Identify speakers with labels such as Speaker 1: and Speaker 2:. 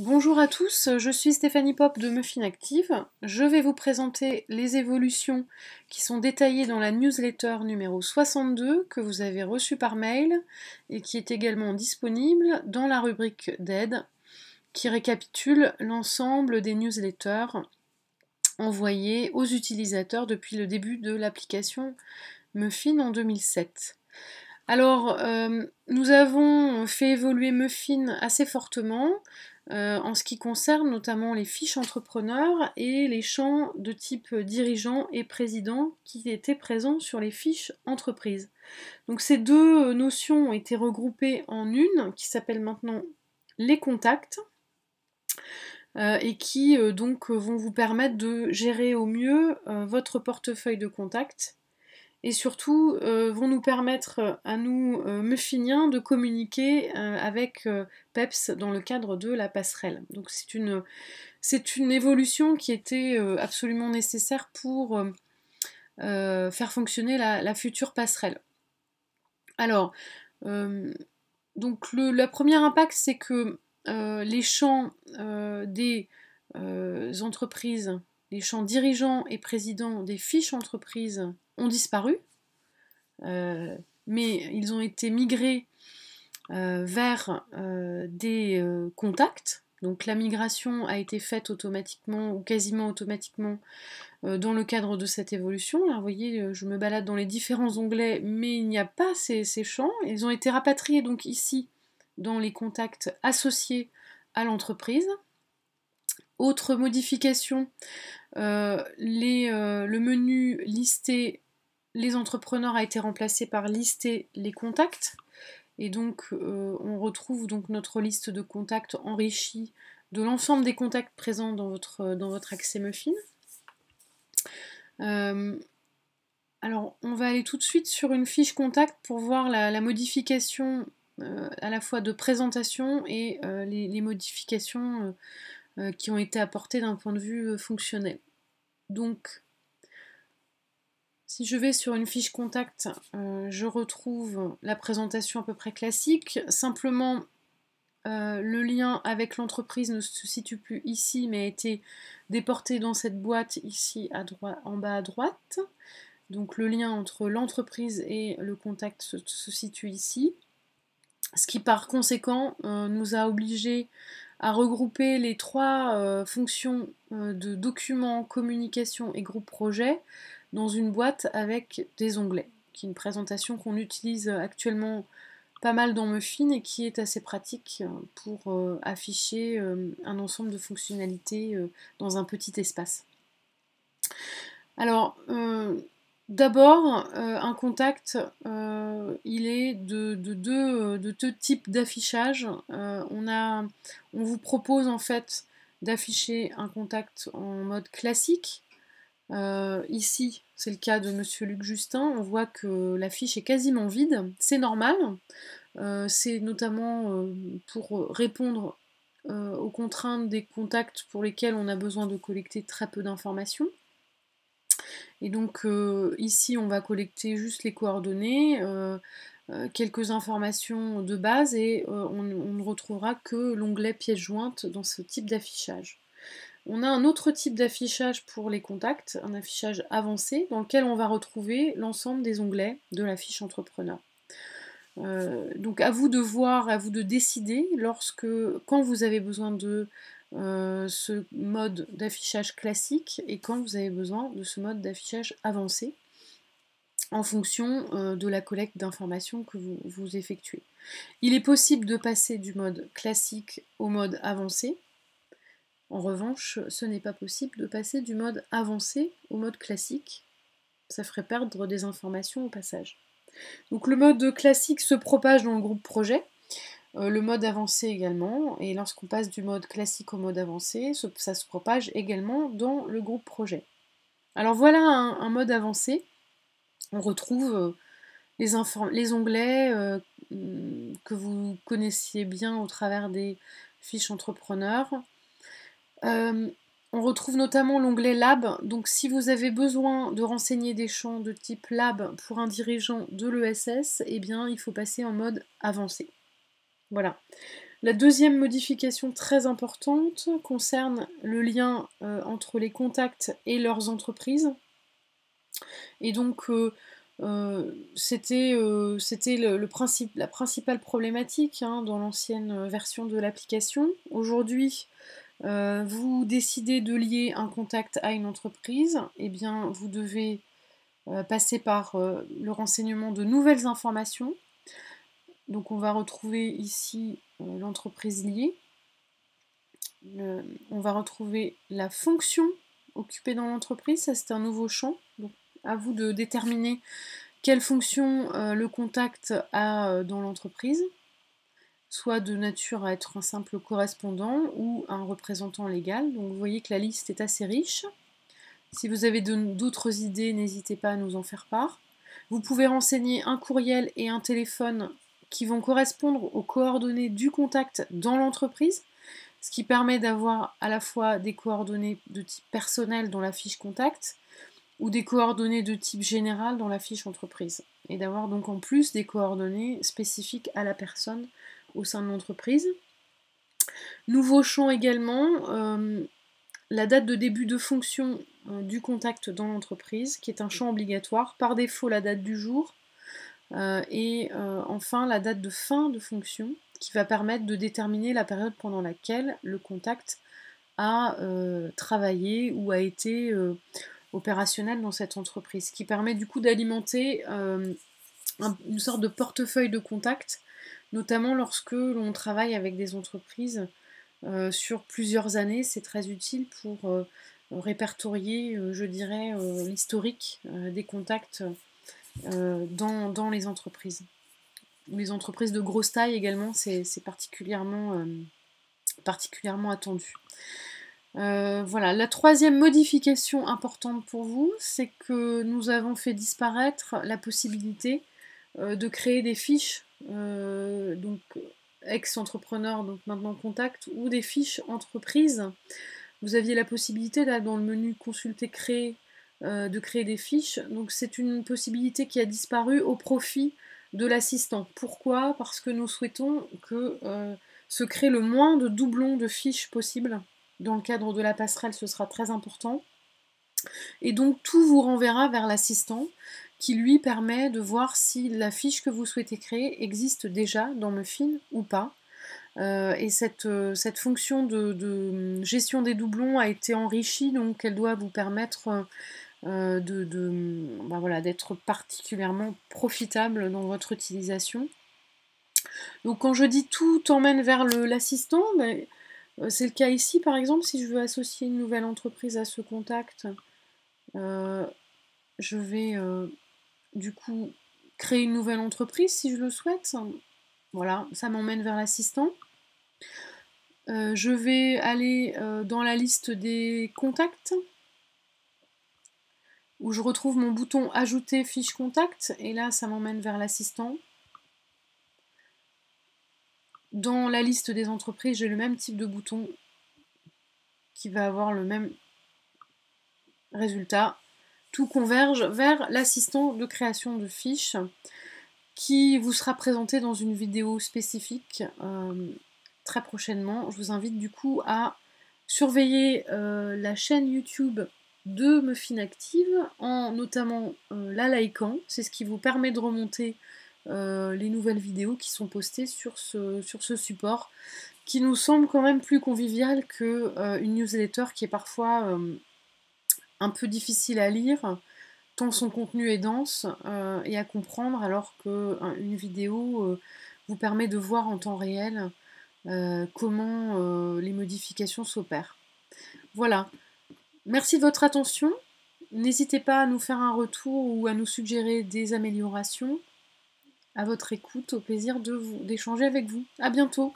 Speaker 1: Bonjour à tous, je suis Stéphanie Pop de Muffin Active. Je vais vous présenter les évolutions qui sont détaillées dans la newsletter numéro 62 que vous avez reçue par mail et qui est également disponible dans la rubrique d'aide qui récapitule l'ensemble des newsletters envoyées aux utilisateurs depuis le début de l'application Muffin en 2007. Alors, nous avons fait évoluer Muffin assez fortement en ce qui concerne notamment les fiches entrepreneurs et les champs de type dirigeant et président qui étaient présents sur les fiches entreprises. Donc ces deux notions ont été regroupées en une qui s'appelle maintenant les contacts et qui donc vont vous permettre de gérer au mieux votre portefeuille de contacts et surtout vont nous permettre à nous muffiniens de communiquer avec PEPS dans le cadre de la passerelle. Donc c'est une évolution qui était absolument nécessaire pour faire fonctionner la future passerelle. Alors, donc le premier impact, c'est que les champs des entreprises, les champs dirigeants et présidents des fiches entreprises ont disparu, mais ils ont été migrés vers des contacts. Donc la migration a été faite automatiquement ou quasiment automatiquement dans le cadre de cette évolution. Là, vous voyez, je me balade dans les différents onglets, mais il n'y a pas ces champs. Ils ont été rapatriés donc ici dans les contacts associés à l'entreprise. Autre modification, le menu lister les entrepreneurs a été remplacé par lister les contacts. Et donc on retrouve donc notre liste de contacts enrichie de l'ensemble des contacts présents dans votre accès Muffin. Alors on va aller tout de suite sur une fiche contact pour voir la modification à la fois de présentation et les modifications qui ont été apportées d'un point de vue fonctionnel. Donc si je vais sur une fiche contact, je retrouve la présentation à peu près classique. Simplement, le lien avec l'entreprise ne se situe plus ici, mais a été déporté dans cette boîte ici en bas à droite. Donc le lien entre l'entreprise et le contact se situe ici. Ce qui par conséquent nous a obligés à regrouper les trois fonctions de documents, communication et groupe projet dans une boîte avec des onglets, qui est une présentation qu'on utilise actuellement pas mal dans Muffin et qui est assez pratique pour afficher un ensemble de fonctionnalités dans un petit espace. Alors, d'abord, un contact, il est de deux types d'affichage. On vous propose en fait d'afficher un contact en mode classique. Ici, c'est le cas de Monsieur Luc Justin. On voit que la fiche est quasiment vide. C'est normal. C'est notamment pour répondre aux contraintes des contacts pour lesquels on a besoin de collecter très peu d'informations. Et donc ici on va collecter juste les coordonnées, quelques informations de base et on ne retrouvera que l'onglet pièce jointe dans ce type d'affichage. On a un autre type d'affichage pour les contacts, un affichage avancé dans lequel on va retrouver l'ensemble des onglets de la fiche entrepreneur. Donc à vous de voir, à vous de décider quand vous avez besoin de ce mode d'affichage classique et quand vous avez besoin de ce mode d'affichage avancé en fonction de la collecte d'informations que vous effectuez. Il est possible de passer du mode classique au mode avancé. En revanche, ce n'est pas possible de passer du mode avancé au mode classique. Ça ferait perdre des informations au passage. Donc le mode classique se propage dans le groupe projet, le mode avancé également, et lorsqu'on passe du mode classique au mode avancé, ça se propage également dans le groupe projet. Alors voilà un mode avancé. On retrouve les onglets que vous connaissiez bien au travers des fiches entrepreneurs. On retrouve notamment l'onglet Lab, donc si vous avez besoin de renseigner des champs de type Lab pour un dirigeant de l'ESS, eh bien il faut passer en mode avancé. Voilà. La deuxième modification très importante concerne le lien entre les contacts et leurs entreprises. Et donc, c'était la principale problématique hein, dans l'ancienne version de l'application. Aujourd'hui, vous décidez de lier un contact à une entreprise, eh bien, vous devez passer par le renseignement de nouvelles informations. Donc, on va retrouver ici l'entreprise liée. On va retrouver la fonction occupée dans l'entreprise, ça c'est un nouveau champ. Donc, à vous de déterminer quelle fonction le contact a dans l'entreprise, soit de nature à être un simple correspondant ou un représentant légal. Donc vous voyez que la liste est assez riche. Si vous avez d'autres idées, n'hésitez pas à nous en faire part. Vous pouvez renseigner un courriel et un téléphone qui vont correspondre aux coordonnées du contact dans l'entreprise, ce qui permet d'avoir à la fois des coordonnées de type personnel dans la fiche contact, ou des coordonnées de type général dans la fiche entreprise. Et d'avoir donc en plus des coordonnées spécifiques à la personne au sein de l'entreprise. Nouveau champ également, la date de début de fonction du contact dans l'entreprise, qui est un champ obligatoire, par défaut la date du jour, et enfin la date de fin de fonction, qui va permettre de déterminer la période pendant laquelle le contact a travaillé ou a été opérationnel dans cette entreprise, ce qui permet du coup d'alimenter une sorte de portefeuille de contact, notamment lorsque l'on travaille avec des entreprises sur plusieurs années. C'est très utile pour répertorier, je dirais, l'historique des contacts dans les entreprises. Les entreprises de grosse taille également, c'est particulièrement attendu. Voilà, la troisième modification importante pour vous, c'est que nous avons fait disparaître la possibilité de créer des fiches, donc ex-entrepreneur, donc maintenant contact, ou des fiches entreprises. Vous aviez la possibilité, là, dans le menu consulter créer, de créer des fiches. Donc c'est une possibilité qui a disparu au profit de l'assistant. Pourquoi? Parce que nous souhaitons que se crée le moins de doublons de fiches possible. Dans le cadre de la passerelle, ce sera très important. Et donc tout vous renverra vers l'assistant qui lui permet de voir si la fiche que vous souhaitez créer existe déjà dans Muffin ou pas. Et cette fonction de gestion des doublons a été enrichie, donc elle doit vous permettre voilà, d'être particulièrement profitable dans votre utilisation. Donc quand je dis tout emmène vers l'assistant, ben, c'est le cas ici par exemple. Si je veux associer une nouvelle entreprise à ce contact, je vais du coup créer une nouvelle entreprise si je le souhaite. Voilà, ça m'emmène vers l'assistant. Je vais aller dans la liste des contacts où je retrouve mon bouton ajouter fiche contact et là ça m'emmène vers l'assistant. Dans la liste des entreprises, j'ai le même type de bouton qui va avoir le même résultat. Tout converge vers l'assistant de création de fiches qui vous sera présenté dans une vidéo spécifique très prochainement. Je vous invite du coup à surveiller la chaîne YouTube de Muffin Active en notamment la likant. C'est ce qui vous permet de remonter les nouvelles vidéos qui sont postées sur ce support qui nous semble quand même plus convivial qu'une newsletter qui est parfois un peu difficile à lire tant son contenu est dense et à comprendre, alors qu'une vidéo vous permet de voir en temps réel comment les modifications s'opèrent. Voilà. Merci de votre attention. N'hésitez pas à nous faire un retour ou à nous suggérer des améliorations. À votre écoute, au plaisir d'échanger avec vous. À bientôt.